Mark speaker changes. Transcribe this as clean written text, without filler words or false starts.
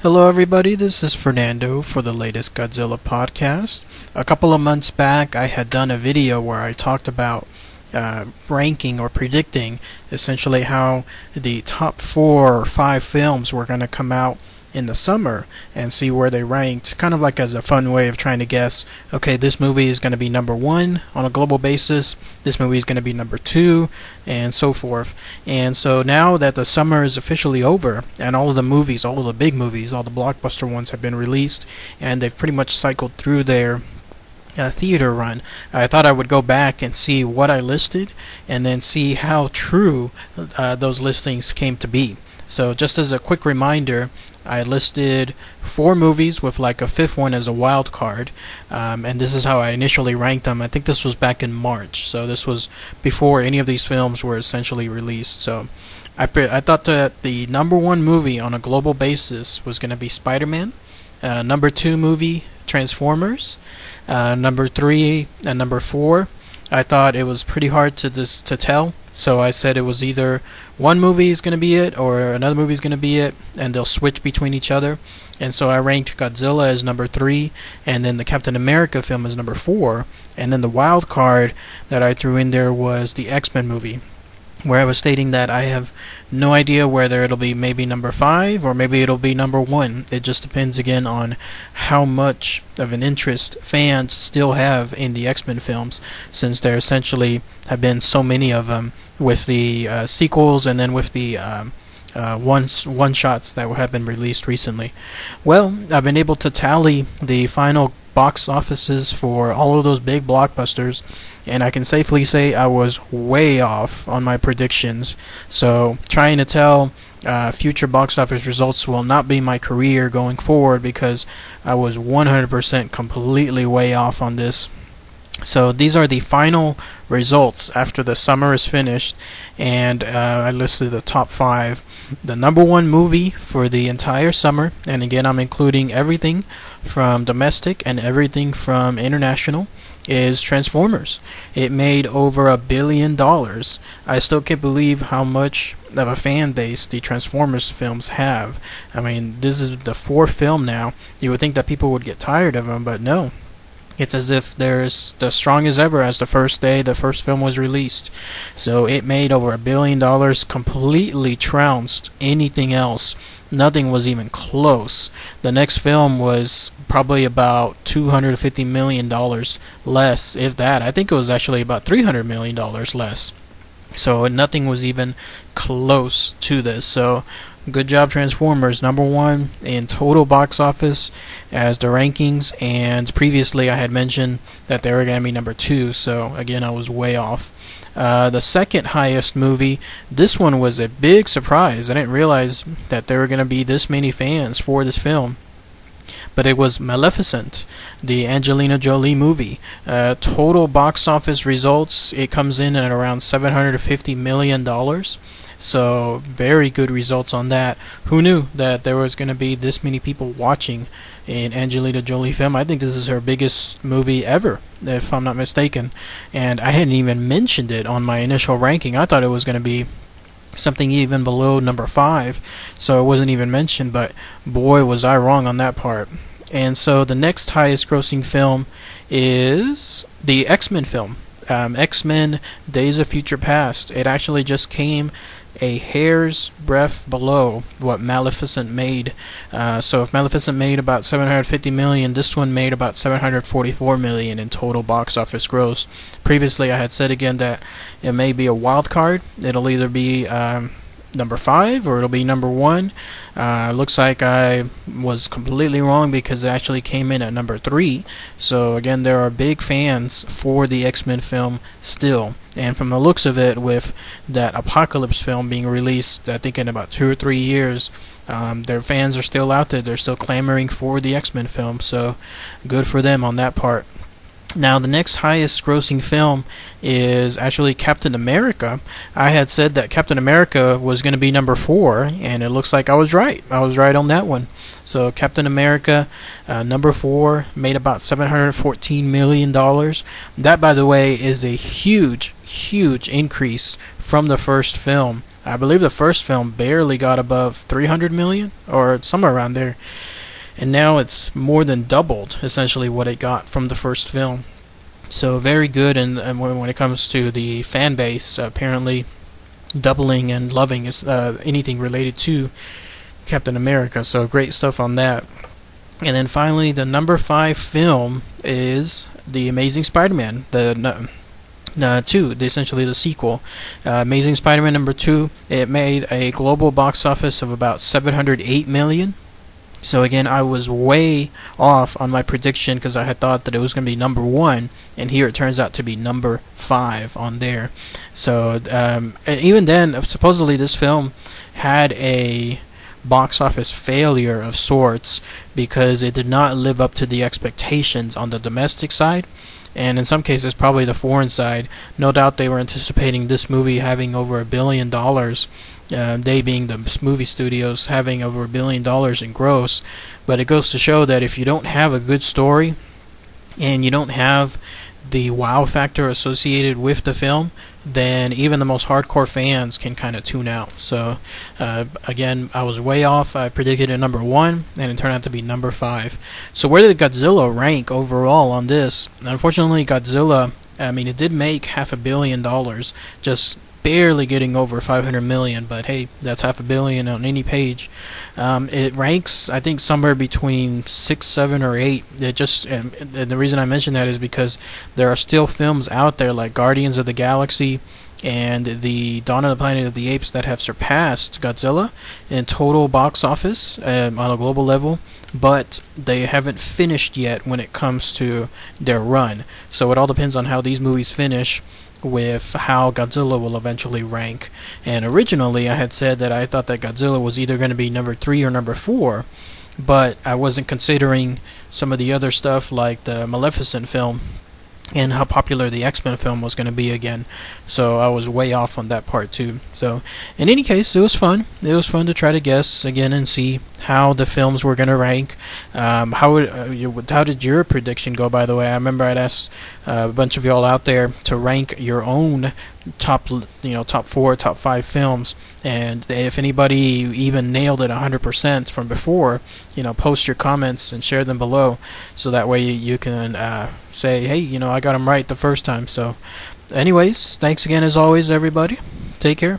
Speaker 1: Hello, everybody. This is Fernando for the latest Godzilla Podcast. A couple of months back, I had done a video where I talked about ranking or predicting essentially how the top 4 or 5 films were going to come out in the summer and see where they ranked, kind of like as a fun way of trying to guess, okay, this movie is going to be number 1 on a global basis, this movie is going to be number 2, and so forth. And so now that the summer is officially over and all of the movies, all of the big movies, all the blockbuster ones have been released and they've pretty much cycled through their theater run, I thought I would go back and see what I listed and then see how true those listings came to be. So just as a quick reminder, I listed 4 movies with like a 5th one as a wild card, and this is how I initially ranked them. I think this was back in March, so this was before any of these films were essentially released. So I thought that the number 1 movie on a global basis was going to be Spider-Man, number 2 movie Transformers, number 3 and number 4. I thought it was pretty hard to tell, so I said it was either one movie is going to be it or another movie is going to be it, and they'll switch between each other. And so I ranked Godzilla as number 3, and then the Captain America film as number 4, and then the wild card that I threw in there was the X-Men movie, where I was stating that I have no idea whether it'll be maybe number 5 or maybe it'll be number 1. It just depends again on how much of an interest fans still have in the X-Men films, since there essentially have been so many of them with the sequels and then with the one-shots that have been released recently. Well, I've been able to tally the final box offices for all of those big blockbusters, and I can safely say I was way off on my predictions. So trying to tell future box office results will not be my career going forward, because I was 100% completely way off on this. So these are the final results after the summer is finished, and I listed the top 5. The number 1 movie for the entire summer, and again I'm including everything from domestic and everything from international, is Transformers. It made over $1 billion. I still can't believe how much of a fan base the Transformers films have. I mean, this is the 4th film now. You would think that people would get tired of them, but no. It's as if they're as strong as ever as the first day the first film was released. So it made over $1 billion, completely trounced anything else. Nothing was even close. The next film was probably about $250 million less, if that. I think it was actually about $300 million less. So nothing was even close to this. So good job, Transformers. Number 1 in total box office as the rankings, and previously I had mentioned that they were going to be number 2, so again I was way off. The second highest movie, this one was a big surprise. I didn't realize that there were going to be this many fans for this film, but it was Maleficent, the Angelina Jolie movie. Total box office results, it comes in at around $750 million. So very good results on that. Who knew that there was going to be this many people watching an Angelina Jolie film? I think this is her biggest movie ever, if I'm not mistaken. And I hadn't even mentioned it on my initial ranking. I thought it was going to be something even below number 5, so it wasn't even mentioned, but boy was I wrong on that part. And so the next highest grossing film is the X-Men film, X-Men Days of Future Past. It actually just came a hair's breadth below what Maleficent made. So if Maleficent made about $750 million, this one made about $744 million in total box office gross. Previously I had said again that it may be a wild card. It'll either be number 5 or it'll be number 1. Looks like I was completely wrong, because it actually came in at number 3. So again, there are big fans for the X-Men film still, and from the looks of it, with that Apocalypse film being released I think in about 2 or 3 years, their fans are still out there. They're still clamoring for the X-Men film, so good for them on that part. Now, the next highest grossing film is actually Captain America. I had said that Captain America was going to be number 4, and it looks like I was right. I was right on that one. So Captain America, number 4, made about $714 million. That, by the way, is a huge increase from the first film. I believe the first film barely got above 300 million or somewhere around there, and now it's more than doubled essentially what it got from the first film. So very good, and when it comes to the fan base, apparently doubling and loving is anything related to Captain America. So great stuff on that. And then finally, the number 5 film is The Amazing Spider-Man, essentially the sequel. Amazing Spider-Man number 2. It made a global box office of about 708 million. So again, I was way off on my prediction because I had thought that it was going to be number 1, and here it turns out to be number 5 on there. So even then, supposedly this film had a box office failure of sorts because it did not live up to the expectations on the domestic side, and in some cases probably the foreign side. No doubt they were anticipating this movie having over $1 billion, they being the movie studios, having over $1 billion in gross. But it goes to show that if you don't have a good story and you don't have the wow factor associated with the film, then even the most hardcore fans can kind of tune out. So again, I was way off. I predicted it number 1, and it turned out to be number 5. So where did Godzilla rank overall on this? Unfortunately, Godzilla, it did make $500 million, just barely getting over 500 million, but hey, that's $500 million on any page. It ranks, I think, somewhere between 6, 7, or 8. It just, and the reason I mention that is because there are still films out there like Guardians of the Galaxy and the Dawn of the Planet of the Apes that have surpassed Godzilla in total box office on a global level, but they haven't finished yet when it comes to their run. So it all depends on how these movies finish with how Godzilla will eventually rank. And originally I had said that I thought that Godzilla was either going to be number 3 or number 4, but I wasn't considering some of the other stuff like the Maleficent film and how popular the X-Men film was going to be again. So I was way off on that part too. So in any case, it was fun. It was fun to try to guess again and see how the films were going to rank. How did your prediction go, by the way? I remember I'd asked a bunch of y'all out there to rank your own top 4, top 5 films, and if anybody even nailed it 100% from before, post your comments and share them below, so that way you can say, hey, I got them right the first time. So anyways, thanks again as always, everybody. Take care.